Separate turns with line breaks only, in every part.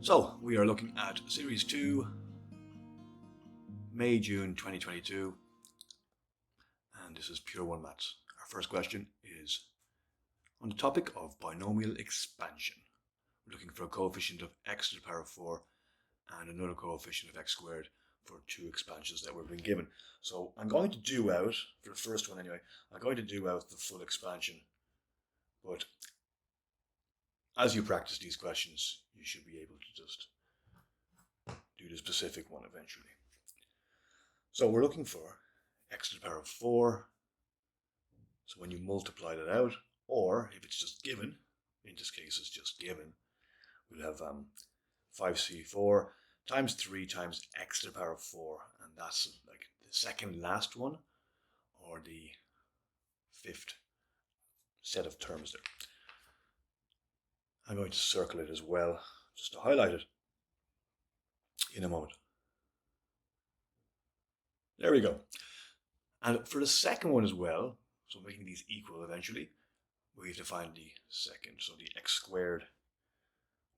So we are looking at Series 2, May-June 2022, and this is Pure 1 Maths. Our first question is on the topic of binomial expansion. We're looking for a coefficient of x to the power of 4 and another coefficient of x squared for two expansions that we've been given. So I'm going to do out, for the first one anyway, I'm going to do out the full expansion, but as you practice these questions, you should be able to just do the specific one eventually. So we're looking for x to the power of 4. So when you multiply that out, or if it's just given, in this case it's just given, we'll have 5c4 times 3 times x to the power of 4, and that's like the second last one, or the fifth set of terms there. I'm going to circle it as well, just to highlight it in a moment. There we go. And for the second one as well, so making these equal eventually, we have to find the second, so the x squared,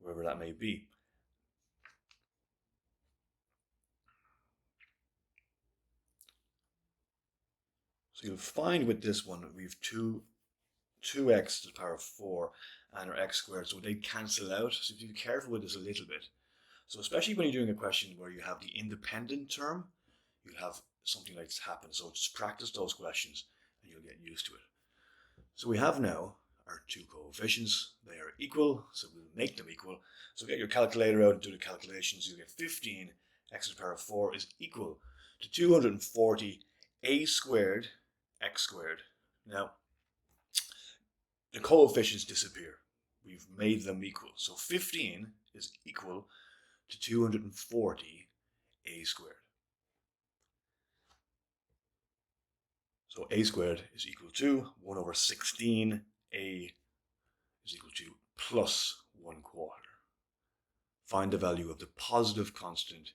wherever that may be. So you'll find with this one, we have 2x to the power of 4 and our x squared, so they cancel out. So be careful with this a little bit. So especially when you're doing a question where you have the independent term, you'll have something like this happen. So just practice those questions and you'll get used to it. So we have now our two coefficients. They are equal, so we'll make them equal. So get your calculator out and do the calculations. You'll get 15 x to the power of 4 is equal to 240 a squared x squared. Now, the coefficients disappear. We've made them equal. So 15 is equal to 240 a squared. So a squared is equal to 1 over 16. A is equal to plus 1/4. Find the value of the positive constant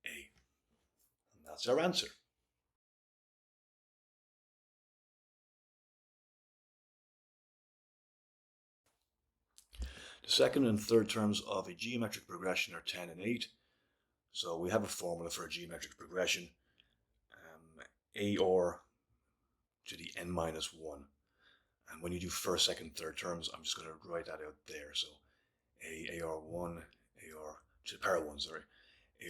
a. And that's our answer. The second and third terms of a geometric progression are 10 and 8. So we have a formula for a geometric progression. AR to the n minus 1. And when you do first, second, third terms, I'm just going to write that out there. So AR1, AR to the power of 1, sorry,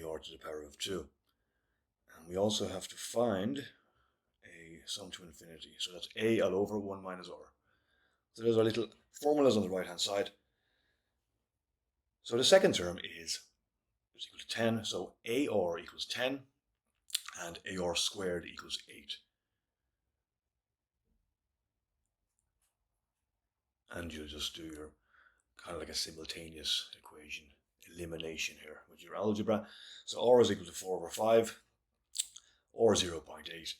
AR to the power of 2. And we also have to find a sum to infinity. So that's A all over 1 minus R. So there's our little formulas on the right hand side. So the second term is equal to 10. So AR equals 10 and AR squared equals 8. And you'll just do your kind of like a simultaneous equation elimination here with your algebra. So R is equal to 4 over 5 or 0.8,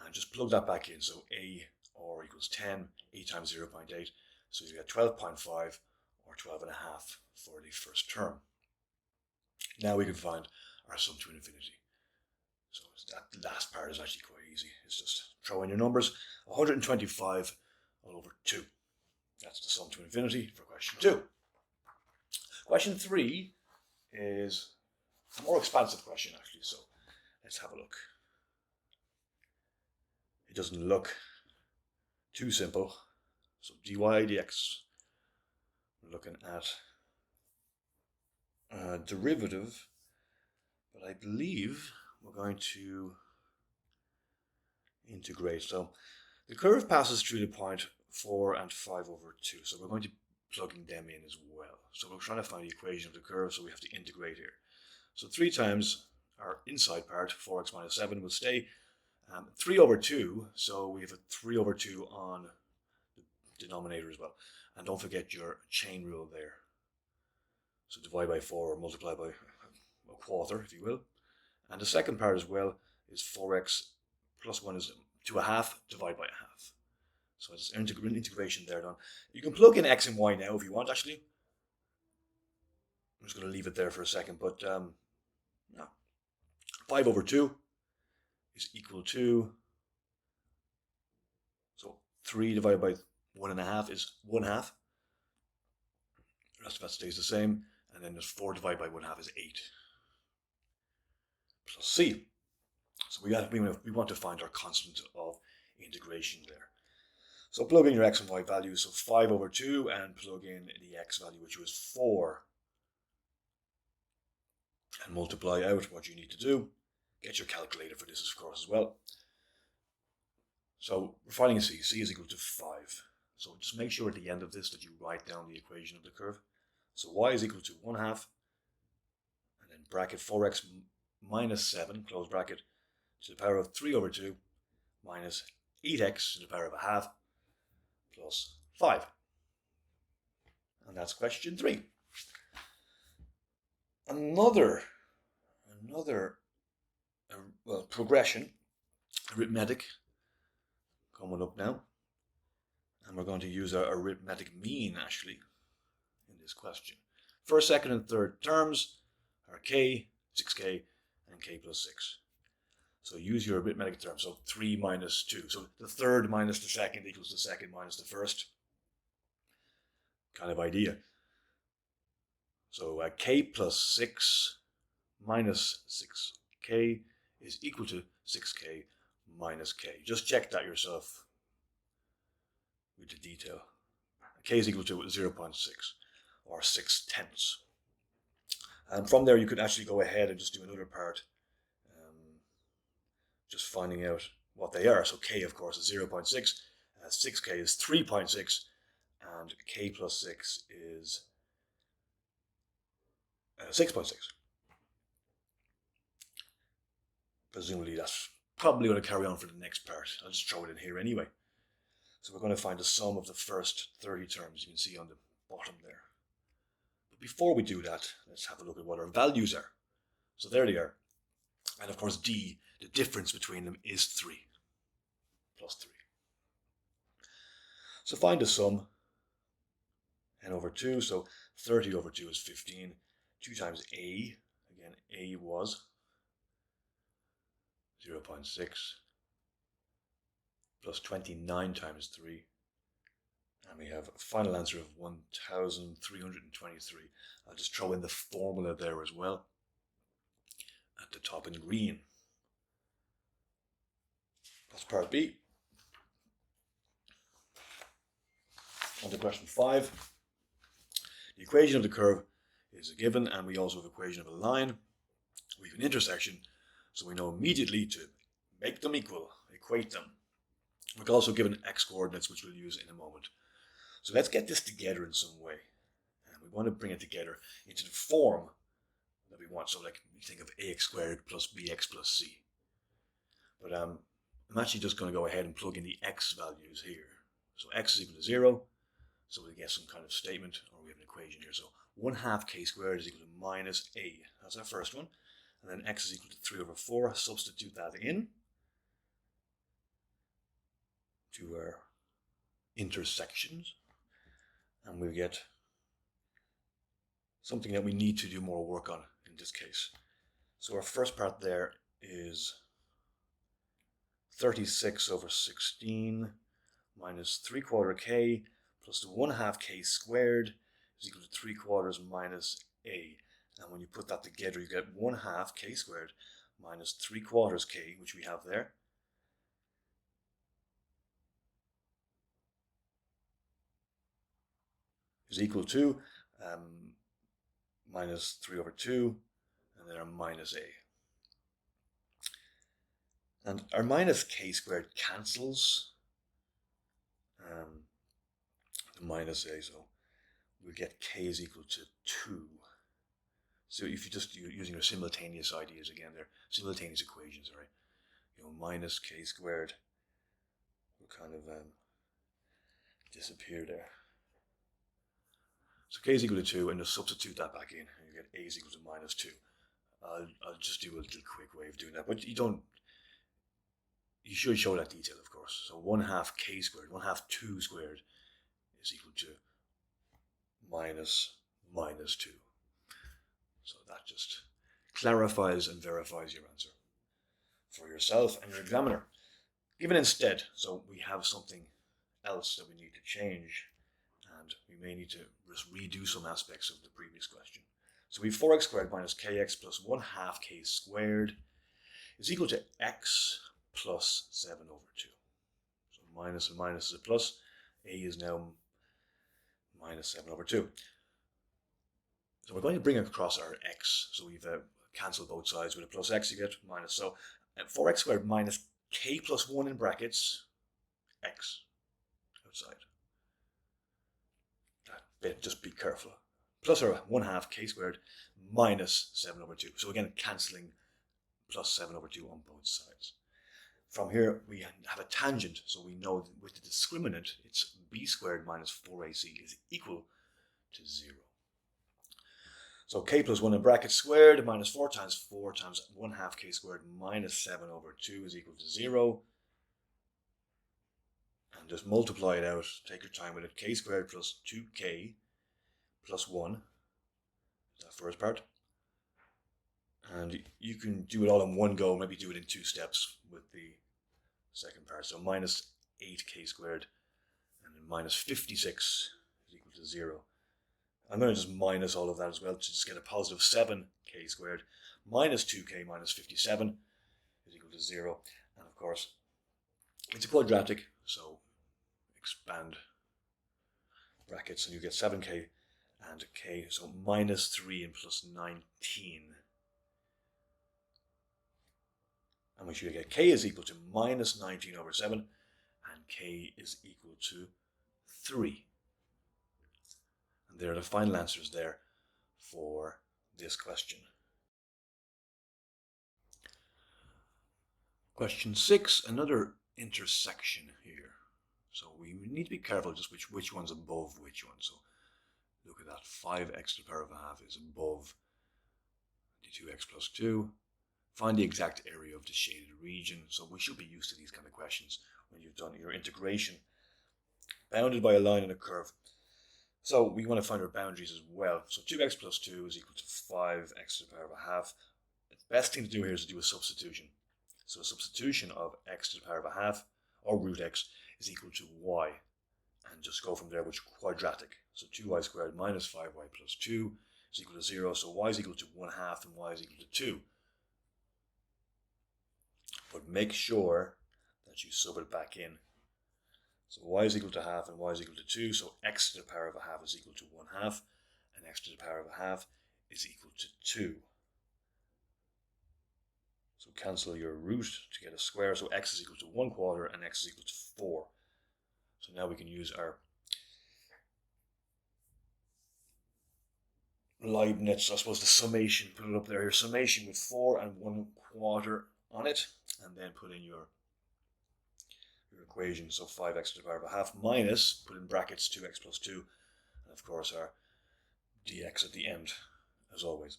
and just plug that back in. So AR equals 10, 8 times 0.8, so you get 12.5 or 12.5 for the first term. Now we can find our sum to infinity. So that last part is actually quite easy. It's just throw in your numbers. 125 all over 2. That's the sum to infinity for question 2. Question 3 is a more expansive question actually, so let's have a look. It doesn't look too simple. So dy dx, we're looking at a derivative, but I believe we're going to integrate. So the curve passes through the point 4 and 5 over 2, so we're going to be plugging them in as well. So we're trying to find the equation of the curve, so we have to integrate here. So 3 times our inside part, 4x minus 7, will stay 3 over 2, so we have a 3 over 2 on the denominator as well. And don't forget your chain rule there. So divide by 4 or multiply by a quarter, if you will. And the second part as well is 4x plus 1 is 2.5, divide by 1/2. So it's integration there done. You can plug in x and y now if you want, actually. I'm just going to leave it there for a second, but no. 5 over 2 is equal to, so 3 divided by 1.5 is 1/2. The rest of that stays the same. And then there's 4 divided by 1/2 is 8. Plus c. So we want to find our constant of integration there. So plug in your x and y values, so 5 over 2, and plug in the x value, which was 4. And multiply out what you need to do. Get your calculator for this, of course, as well. So we're finding c. C is equal to 5. So just make sure at the end of this that you write down the equation of the curve. So y is equal to 1/2, and then bracket 4x minus 7, close bracket, to the power of 3 over 2, minus 8x to the power of 1/2, plus 5. And that's question 3. Another progression, arithmetic, coming up now. And we're going to use our arithmetic mean, actually, in this question. First, second, and third terms are k, 6k, and k plus 6. So use your arithmetic term. So 3 minus 2. So the third minus the second equals the second minus the first. Kind of idea. So k plus 6 minus 6k is equal to 6k minus k. Just check that yourself with the detail. K is equal to 0.6 or 6/10. And from there you could actually go ahead and just do another part, just finding out what they are. So k, of course, is 0.6, 6k is 3.6, and k plus 6 is 6.6. Presumably that's probably going to carry on for the next part. I'll just throw it in here anyway. So we're going to find the sum of the first 30 terms, you can see on the bottom there. But before we do that, let's have a look at what our values are. So there they are. And of course d, the difference between them is 3, plus 3. So find the sum, n over 2, so 30 over 2 is 15. 2 times a, again a was 0.6, plus 29 times 3, and we have a final answer of 1,323. I'll just throw in the formula there as well at the top in green. That's part B. On to question 5. The equation of the curve is a given, and we also have an equation of a line. We have an intersection, so we know immediately to make them equal, equate them. We're also given x coordinates, which we'll use in a moment. So let's get this together in some way. And we want to bring it together into the form that we want. So like you think of ax squared plus bx plus c. But I'm actually just going to go ahead and plug in the x values here. So x is equal to 0. So we get some kind of statement, or we have an equation here. So 1/2 k squared is equal to minus a. That's our first one. And then x is equal to 3 over 4. Substitute that in to our intersections. And we get something that we need to do more work on in this case. So our first part there is 36 over 16 minus 3/4 k plus the 1/2 k squared is equal to 3/4 minus a. And when you put that together, you get 1/2 k squared minus 3/4 k, which we have there, is equal to minus 3 over 2, and then our minus a. And our minus k squared cancels the minus a, so we get k is equal to 2. So if you just using your simultaneous ideas again, they're simultaneous equations, right? You know, minus k squared will kind of disappear there. So k is equal to 2, and just substitute that back in, and you get a is equal to minus 2. I'll just do a little quick way of doing that, but you should show that detail, of course. So 1/2 k squared, 1/2 2 squared is equal to minus 2. So that just clarifies and verifies your answer for yourself and your examiner. Given instead, so we have something else that we need to change, and we may need to just redo some aspects of the previous question. So we have 4x squared minus kx plus 1/2 k squared is equal to x plus 7 over 2. So minus and minus is a plus. A is now minus 7 over 2. So we're going to bring across our x. So we've cancelled both sides with a plus x, you get minus. So 4x squared minus k plus 1 in brackets, x outside. That bit, just be careful. Plus our 1/2 k squared minus 7 over 2. So again, cancelling plus 7 over 2 on both sides. From here, we have a tangent, so we know that with the discriminant, it's b squared minus 4ac is equal to 0. So k plus 1 in brackets squared minus 4 times 1/2 k squared minus 7 over 2 is equal to 0. And just multiply it out, take your time with it, k squared plus 2k plus 1, that first part. And you can do it all in one go, maybe do it in 2 steps with the second part. So minus 8k squared and then minus 56 is equal to 0. I'm going to just minus all of that as well to just get a positive 7k squared minus 2k minus 57 is equal to 0. And of course, it's a quadratic, so expand brackets and you get 7k and k, so minus 3 and plus 19. And we should get k is equal to minus 19 over 7, and k is equal to 3. And there are the final answers there for this question. Question 6, another intersection here. So we need to be careful just which one's above which one. So look at that, 5x to the power of a half is above the 2x plus 2. Find the exact area of the shaded region. So we should be used to these kind of questions when you've done your integration. Bounded by a line and a curve. So we want to find our boundaries as well. So 2x plus 2 is equal to 5x to the power of a half. The best thing to do here is to do a substitution. So a substitution of x to the power of a half, or root x, is equal to y. And just go from there, which quadratic. So 2y squared minus 5y plus 2 is equal to 0. So y is equal to 1/2 and y is equal to 2. But make sure that you sub it back in. So y is equal to half and y is equal to 2. So x to the power of a half is equal to 1/2 and x to the power of a half is equal to 2. So cancel your root to get a square. So x is equal to 1/4 and x is equal to 4. So now we can use our Leibniz, I suppose the summation, put it up there, your summation with 4 and 1/4 on it, and then put in your equation. So 5x to the power of a half minus, put in brackets 2x plus 2, and of course our dx at the end, as always.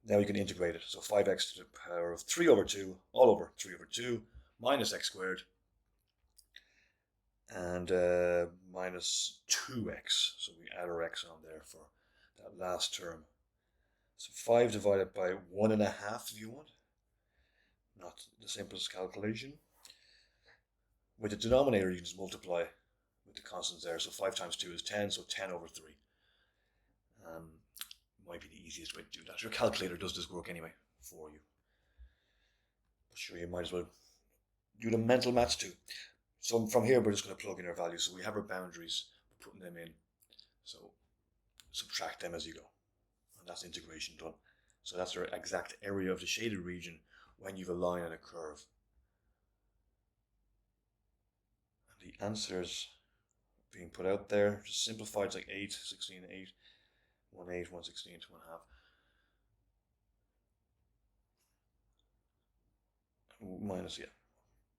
Now you can integrate it. So 5x to the power of 3 over 2, all over 3 over 2, minus x squared, and minus 2x. So we add our x on there for that last term. So 5 divided by 1.5 if you want. Not the simplest calculation. With the denominator, you can just multiply with the constants there. So 5 times 2 is 10, so 10 over 3. Might be the easiest way to do that. Your calculator does this work anyway for you. But sure, you might as well do the mental maths too. So from here, we're just going to plug in our values. So we have our boundaries, we're putting them in. So subtract them as you go. And that's integration done. So that's our exact area of the shaded region when you have a line and a curve. And the answers being put out there, just simplified, it's like 8, 16, 8, 1, 8, 1, 16, 2.5. Minus, yeah.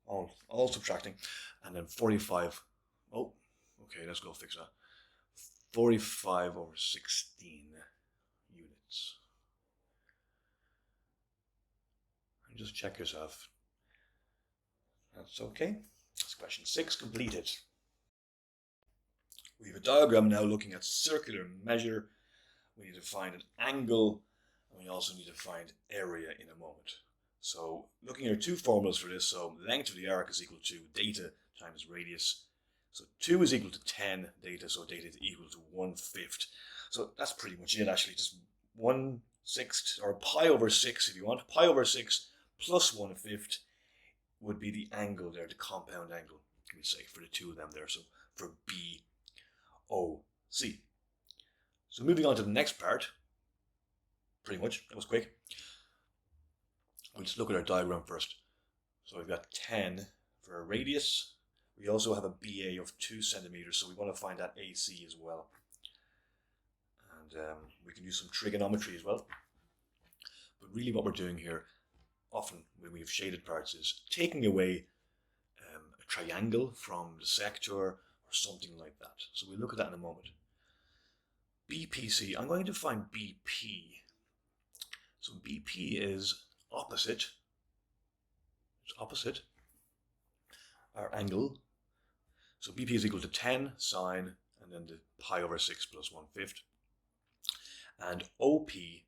All subtracting. And then 45. Oh, okay, let's go fix that. 45 over 16 units. And just check yourself. That's okay. That's question 6 completed. We have a diagram now looking at circular measure. We need to find an angle, and we also need to find area in a moment. So looking at 2 formulas for this, so length of the arc is equal to data times radius. So 2 is equal to 10 data, so data is equal to 1/5. So that's pretty much it actually, just 1/6 or pi over 6 if you want. Pi over 6 plus 1/5 would be the angle there, the compound angle, we say, for the two of them there. So for BOC. So moving on to the next part, pretty much, that was quick. We'll just look at our diagram first. So we've got 10 for a radius. We also have a BA of 2 centimeters, so we want to find that AC as well. And we can use some trigonometry as well. But really what we're doing here, often when we have shaded parts, is taking away a triangle from the sector or something like that. So we'll look at that in a moment. BPC, I'm going to find BP. So BP is opposite. It's opposite our angle. So BP is equal to 10 sine and then the pi over 6 plus 1/5. And OP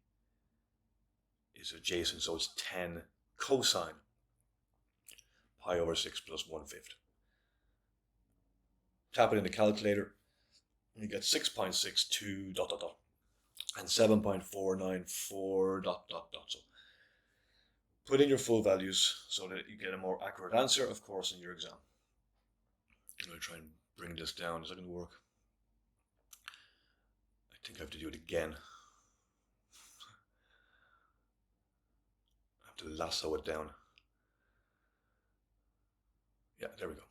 is adjacent, so it's 10 cosine pi over 6 plus 1/5. Tap it in the calculator and you get 6.62 ... and 7.494 ... So put in your full values so that you get a more accurate answer, of course, in your exam. I'm going to try and bring this down. Is that going to work? I think I have to do it again. I have to lasso it down. Yeah, there we go.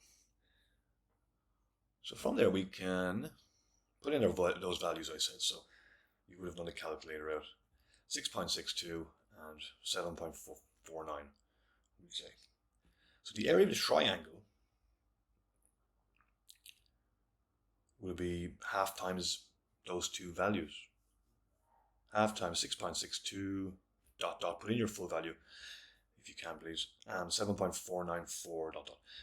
So from there we can put in those values I said. So you would have done the calculator out. 6.62 and 7.49, we say. So the area of the triangle will be half times those two values. Half times 6.62 ... Put in your full value if you can, please. 7.494 ...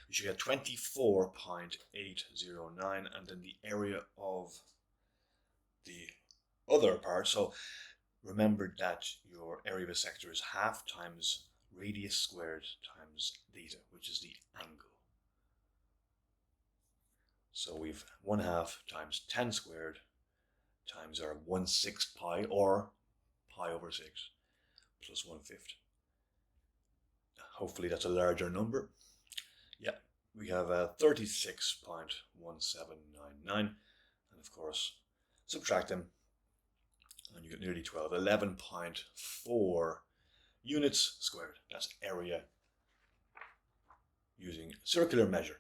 You should get 24.809, and then the area of the other part. So remember that your area of a sector is half times radius squared times theta, which is the angle. So we've 1/2 times 10 squared times our 1/6 pi, or pi over 6, plus 1/5. Hopefully that's a larger number. Yeah, we have 36.1799, and of course subtract them and you get nearly 12, 11.4 units squared. That's area using circular measure.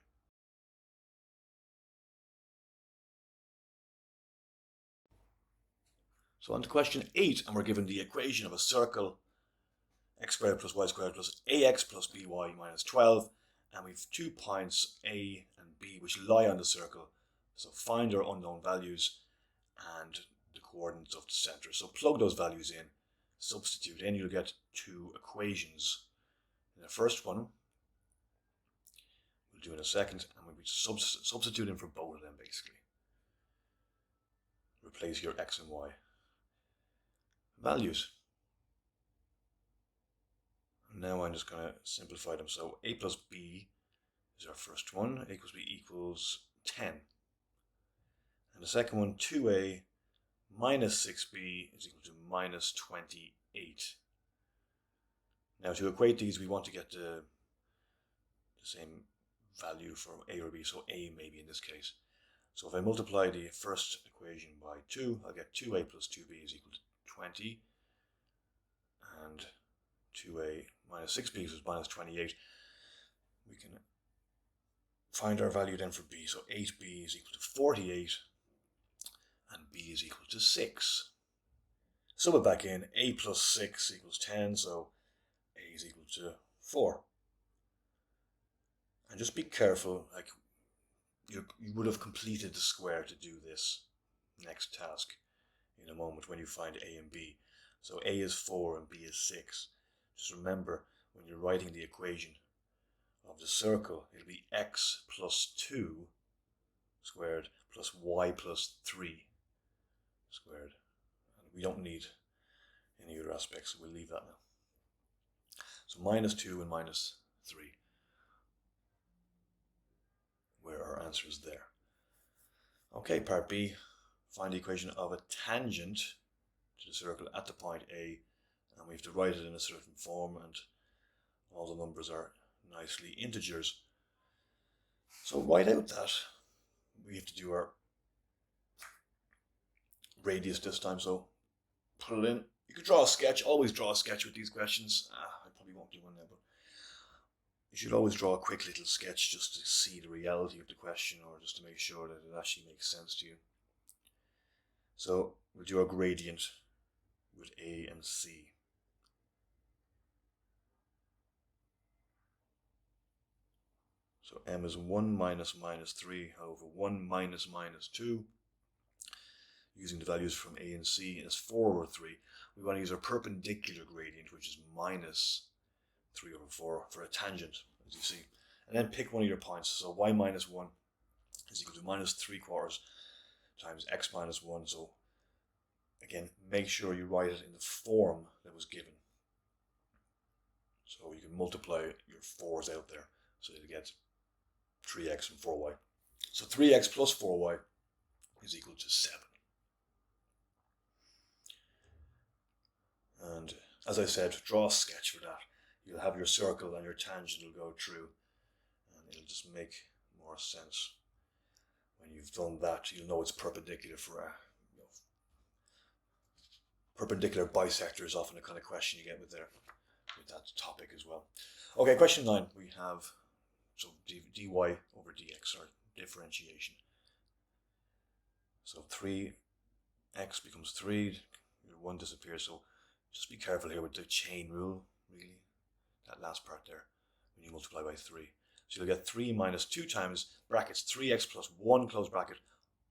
So on to question 8, and we're given the equation of a circle, x squared plus y squared plus ax plus by minus 12, and we've 2 points A and B which lie on the circle. So find our unknown values and the coordinates of the center. So plug those values in, substitute in, you'll get 2 equations. In the first one, we'll do in a second, and we'll be substituting for both of them basically. Replace your x and y values. Now I'm just going to simplify them. So a plus b is our first one. A plus b equals 10. And the second one, 2a minus 6b is equal to minus 28. Now to equate these, we want to get the same value for a or b, so a maybe in this case. So if I multiply the first equation by 2, I'll get 2a plus 2b is equal to 20. And 2a minus 6b is minus 28. We can find our value then for b. So 8b is equal to 48 and b is equal to 6. Sum it back in. A plus 6 equals 10, so a is equal to 4. And just be careful, like you would have completed the square to do this next task in a moment when you find a and b. So a is 4 and b is 6. Just remember, when you're writing the equation of the circle, it'll be x plus 2 squared plus y plus 3 squared. And we don't need any other aspects, so we'll leave that now. So minus 2 and minus 3, where our answer is there. Okay, part B, find the equation of a tangent to the circle at the point A, and we have to write it in a certain form, and all the numbers are nicely integers. So write out that we have to do our radius this time, so put it in. You could draw a sketch, always draw a sketch with these questions. I probably won't do one now, but you should always draw a quick little sketch just to see the reality of the question, or just to make sure that it actually makes sense to you. So we'll do our gradient with A and C. So m is 1 minus minus 3 over 1 minus minus 2. Using the values from A and C is 4 over 3. We want to use our perpendicular gradient, which is minus 3 over 4 for a tangent, as you see. And then pick one of your points. So y minus 1 is equal to minus 3/4 times x minus 1. So again, make sure you write it in the form that was given. So you can multiply your 4's out there. So you get 3x and 4y. So 3x plus 4y is equal to 7. And as I said, draw a sketch for that. You'll have your circle and your tangent will go through, and it'll just make more sense. When you've done that, you'll know it's perpendicular for a perpendicular bisector is often a kind of question you get with that topic as well. Okay, question 9. We have dy over dx, or differentiation. So 3x becomes 3, your 1 disappears, so just be careful here with the chain rule, really, that last part there, when you multiply by 3. So you'll get 3 minus 2 times brackets 3x plus 1 close bracket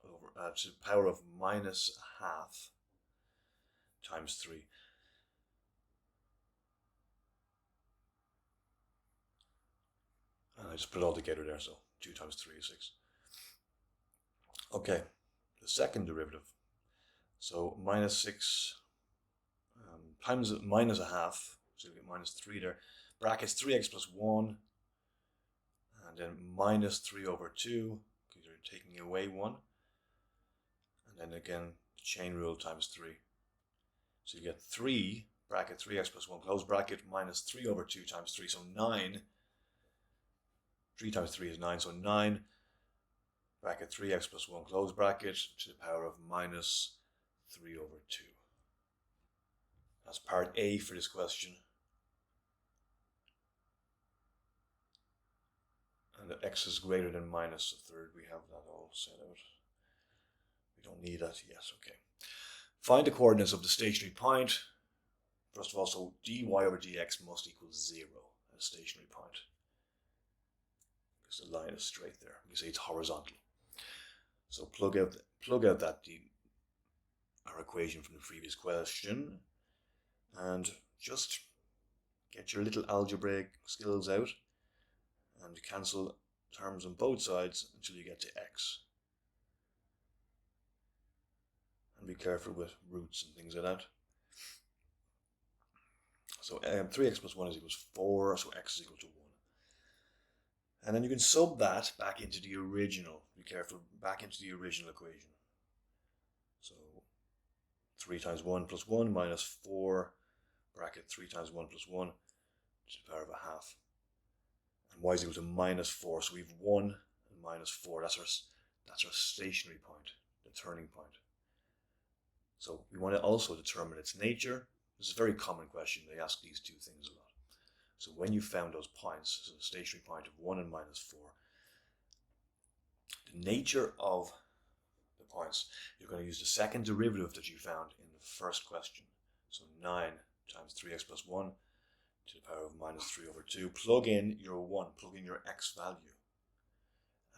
over to the power of minus a half times 3. And I just put it all together there, so 2 times 3 is 6. Okay, the second derivative. So minus 6 times minus a half, so you get minus 3 there. Brackets 3x plus 1, and then minus 3 over 2, because you're taking away 1. And then again, chain rule times 3. So you get 3, bracket 3x plus 1, close bracket, minus 3 over 2 times 3, so 9. 3 times 3 is 9, so 9, bracket 3x plus 1, close bracket, to the power of minus 3 over 2. That's part A for this question. And that x is greater than minus a third. We have that all set out. We don't need that yet. Okay. Find the coordinates of the stationary point. First of all, so dy over dx must equal 0 at a stationary point, because the line is straight there. You see it's horizontal. So plug out that our equation from the previous question, and just get your little algebraic skills out and cancel terms on both sides until you get to x. And be careful with roots and things like that. So 3x plus 1 is equal to 4, so x is equal to 1. And then you can sub that back into the original, be careful, back into the original equation. So 3 times 1 plus 1 minus 4, bracket 3 times 1 plus 1 to the power of a half. And y is equal to minus 4, so we have 1 and minus 4. That's our stationary point, the turning point. So we want to also determine its nature. This is a very common question. They ask these two things a lot. So when you found those points, so the stationary point of 1 and minus 4, the nature of the points, you're going to use the second derivative that you found in the first question. So 9 times 3x plus 1 to the power of minus 3 over 2. Plug in your 1, plug in your x value,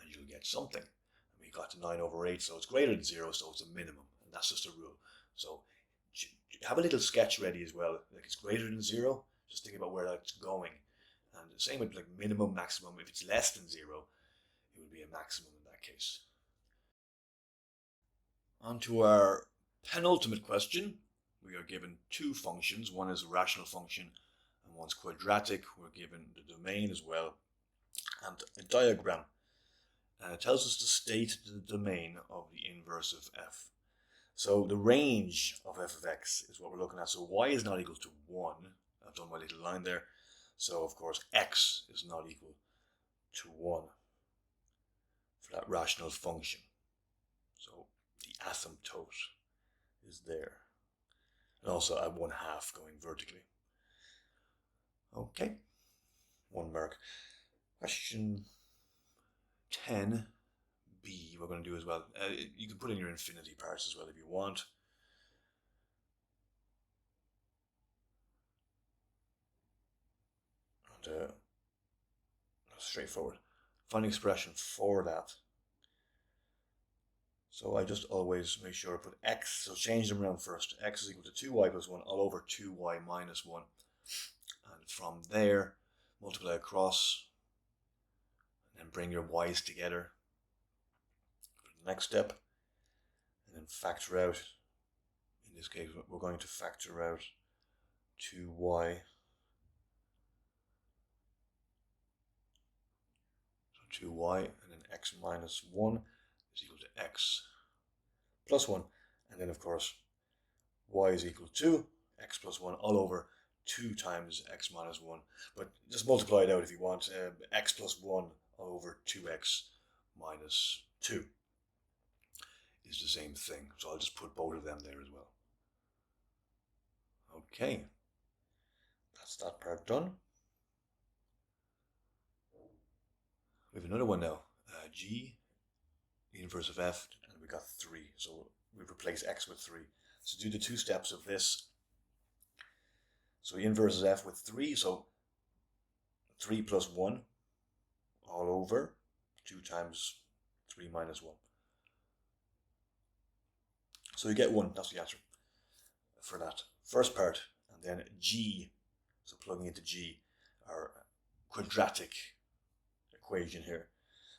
and you'll get something. And we got to 9 over 8, so it's greater than 0, so it's a minimum. And that's just a rule. So have a little sketch ready as well. Like it's greater than 0, just think about where that's going. And the same with like minimum, maximum. If it's less than 0, it would be a maximum in that case. On to our penultimate question. We are given two functions. One is a rational function and one's quadratic. We're given the domain as well and a diagram. And it tells us to state the domain of the inverse of f. So the range of f of x is what we're looking at. So y is not equal to 1. I've done my little line there. So of course x is not equal to 1 for that rational function. So the asymptote is there. And also at 1/2 going vertically. Okay, 1 mark. Question 10b we're going to do as well. You can put in your infinity parts as well if you want. And that's straightforward. Find an expression for that. So I just always make sure I put x, so change them around first. X is equal to 2y plus 1 all over 2y minus 1. And from there, multiply across, and then bring your y's together for the next step, and then factor out. In this case, we're going to factor out 2y. So 2y, and then x minus 1 is equal to x plus 1. And then, of course, y is equal to x plus 1 all over 2 times x minus 1. But just multiply it out if you want. X plus 1 all over 2x minus 2 is the same thing. So I'll just put both of them there as well. Okay, that's that part done. We have another one now. G, the inverse of f, and we got 3. So we replace x with 3. So do the 2 steps of this. So the inverse is f with 3, so 3 plus 1 all over 2 times 3 minus 1. So you get 1, that's the answer for that first part. And then G, so plugging into G, our quadratic equation here.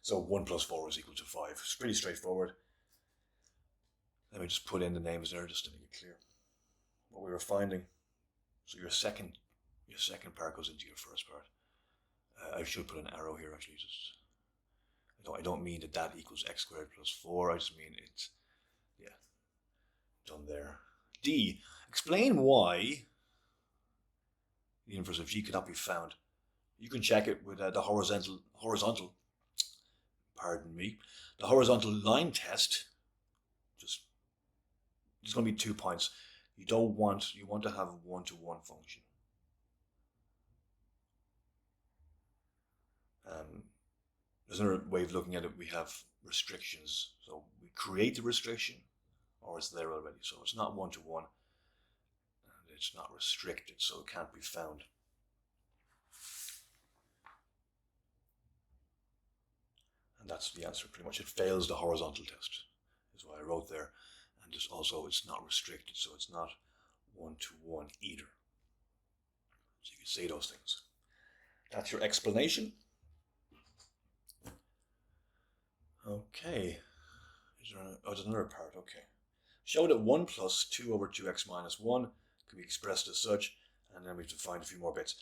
So 1 plus 4 is equal to 5. It's pretty straightforward. Let me just put in the names there just to make it clear what we were finding. So your second part goes into your first part. I should put an arrow here actually. I don't mean that equals x squared plus 4. I just mean it's, yeah, done there. D, explain why the inverse of G cannot be found. You can check it with the horizontal, the horizontal line test. There's going to be 2 points. You want to have a one-to-one function. There's another way of looking at it. We have restrictions. So we create the restriction, or it's there already. So it's not one-to-one, and it's not restricted, so it can't be found. And that's the answer pretty much. It fails the horizontal test, is what I wrote there. And just also it's not restricted, so it's not one-to-one either. So you can say those things. That's your explanation. Okay. There's another part. Okay. Show that 1 plus 2 over 2x minus 1 can be expressed as such, and then we have to find a few more bits.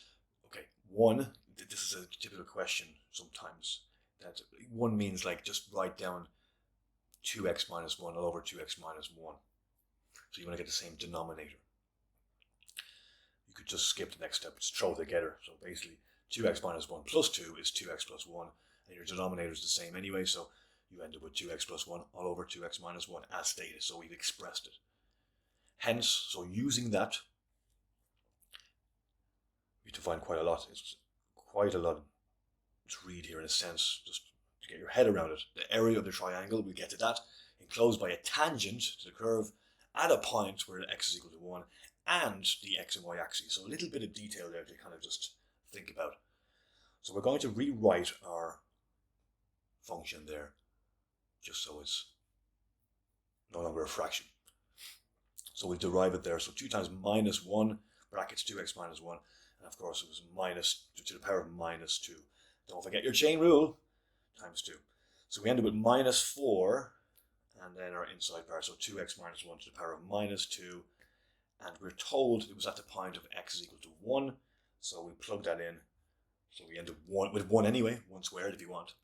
Okay, 1, this is a typical question sometimes. That 1 means like just write down 2x minus 1 all over 2x minus 1. So you want to get the same denominator. You could just skip the next step, just throw it together. So basically 2x minus 1 plus 2 is 2x plus 1, and your denominator is the same anyway, so you end up with 2x plus 1 all over 2x minus 1 as stated, so we've expressed it. Hence, so using that, we have to find quite a lot. It's quite a lot to read here in a sense, just to get your head around it. The area of the triangle, we'll get to that, enclosed by a tangent to the curve at a point where x is equal to 1 and the x and y axes. So a little bit of detail there to kind of just think about. So we're going to rewrite our function there, just so it's no longer a fraction. So we derive it there. So 2 times minus 1, brackets 2x minus 1, and of course it was minus to the power of minus 2. Don't forget your chain rule, times 2. So we end up with minus 4, and then our inside part, so 2x minus 1 to the power of minus 2, and we're told it was at the point of x is equal to 1, so we plug that in. So we end up with 1 anyway, 1 squared if you want.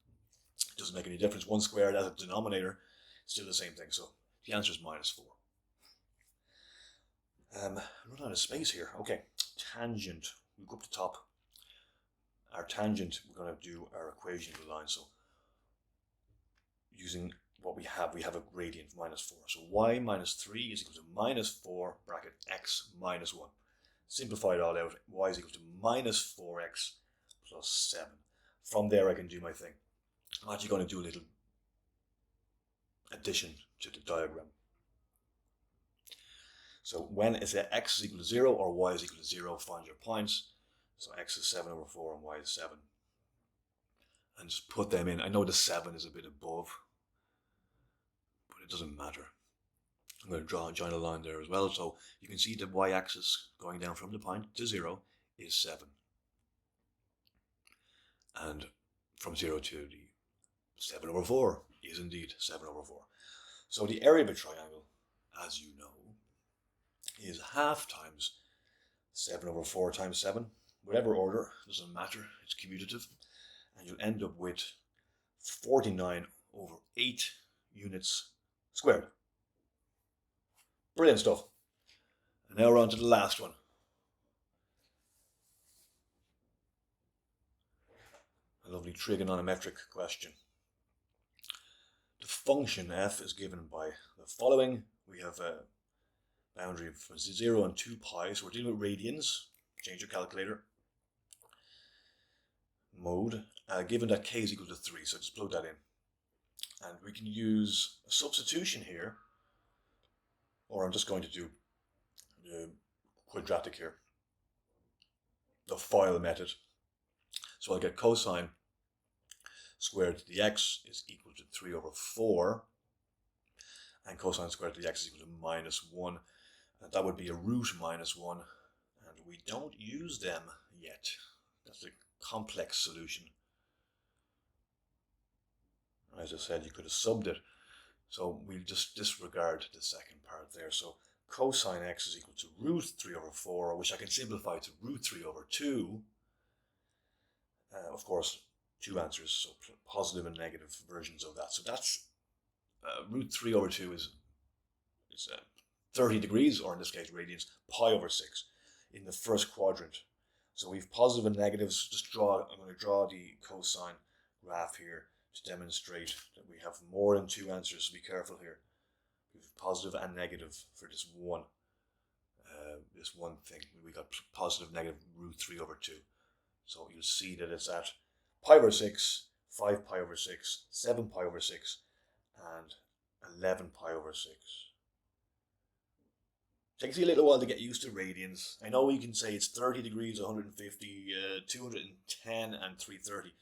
It doesn't make any difference. 1 squared as a denominator, still the same thing. So the answer is minus 4. Run out of space here. Okay, tangent. We go up the top. Our tangent, we're going to do our equation of the line. So using what we have a gradient of -4. So y minus 3 is equal to -4 bracket x minus 1. Simplify it all out. Y is equal to minus 4x plus 7. From there I can do my thing. I'm actually going to do a little addition to the diagram. So when it's x is equal to 0 or y is equal to 0, find your points. So x is 7 over 4 and y is 7. And just put them in. I know the 7 is a bit above, but it doesn't matter. I'm going to join a line there as well. So you can see the y-axis going down from the point to 0 is 7. And from 0 to the 7 over 4 is indeed 7 over 4. So the area of a triangle, as you know, is half times 7 over 4 times 7. Whatever order, doesn't matter, it's commutative. And you'll end up with 49 over 8 units squared. Brilliant stuff. And now we're on to the last one. A lovely trigonometric question. The function f is given by the following. We have a boundary of 0 and 2 pi, so we're dealing with radians. Change your calculator. Mode, given that k is equal to 3, so just plug that in. And we can use a substitution here, or I'm just going to do the quadratic here, the FOIL method. So I'll get cosine squared to the x is equal to 3 over 4, and cosine squared to the x is equal to -1, and that would be a root -1, and we don't use them yet. That's a complex solution. As I said, you could have subbed it, so we'll just disregard the second part there. So cosine x is equal to root 3 over 4, which I can simplify to root 3 over 2. Of course, two answers, so positive and negative versions of that. So that's root 3 over 2 is 30 degrees, or in this case radians, pi over 6 in the first quadrant. So we've positive and negatives. I'm going to draw the cosine graph here to demonstrate that we have more than two answers, so be careful here. We have positive and negative for this one thing. We got positive, negative root 3 over 2. So you'll see that it's at pi over 6, 5 pi over 6, 7 pi over 6, and 11 pi over 6. Takes you a little while to get used to radians. I know you can say it's 30 degrees, 150, 210, and 330.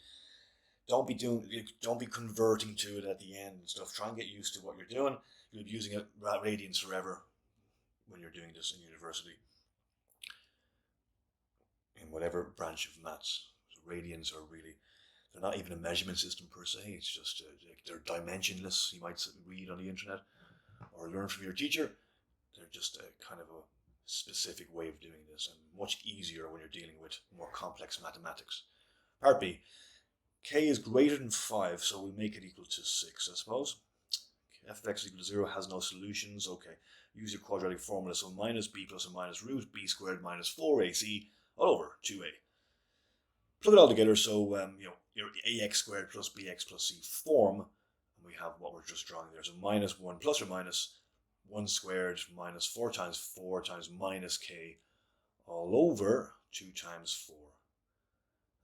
Don't be converting to it at the end and stuff. Try and get used to what you're doing. You'll be using radians forever when you're doing this in university, in whatever branch of maths. So radians are really, they're not even a measurement system per se. It's just they're dimensionless. You might read on the internet or learn from your teacher. They're just a kind of a specific way of doing this, and much easier when you're dealing with more complex mathematics. Part B. K is greater than 5, so we make it equal to 6, I suppose. F of x is equal to 0 has no solutions. Okay, use your quadratic formula. So minus b plus or minus root b squared minus 4ac all over 2a. Plug it all together, so your ax squared plus bx plus c form, and we have what we're just drawing there. So minus 1 plus or minus 1 squared minus 4 times minus k all over 2 times 4.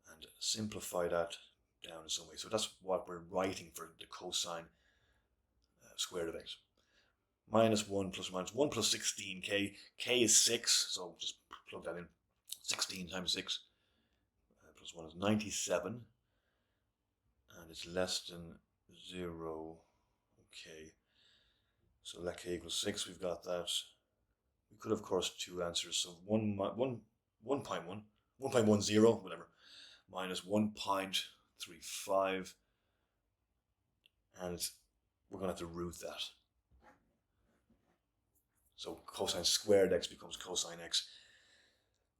And simplify that down in some way. So that's what we're writing for the cosine squared of x. Minus 1 plus or minus 1 plus 16k. K is 6, so just plug that in. 16 times 6 plus 1 is 97. And it's less than 0. Okay. So let k equals 6, we've got that. We could, of course, two answers. So 1.10, whatever, minus 1.35. And we're going to have to root that. So cosine squared x becomes cosine x.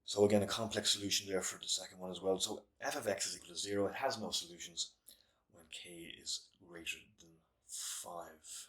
So again, a complex solution there for the second one as well. So f of x is equal to 0. It has no solutions when k is greater than 5.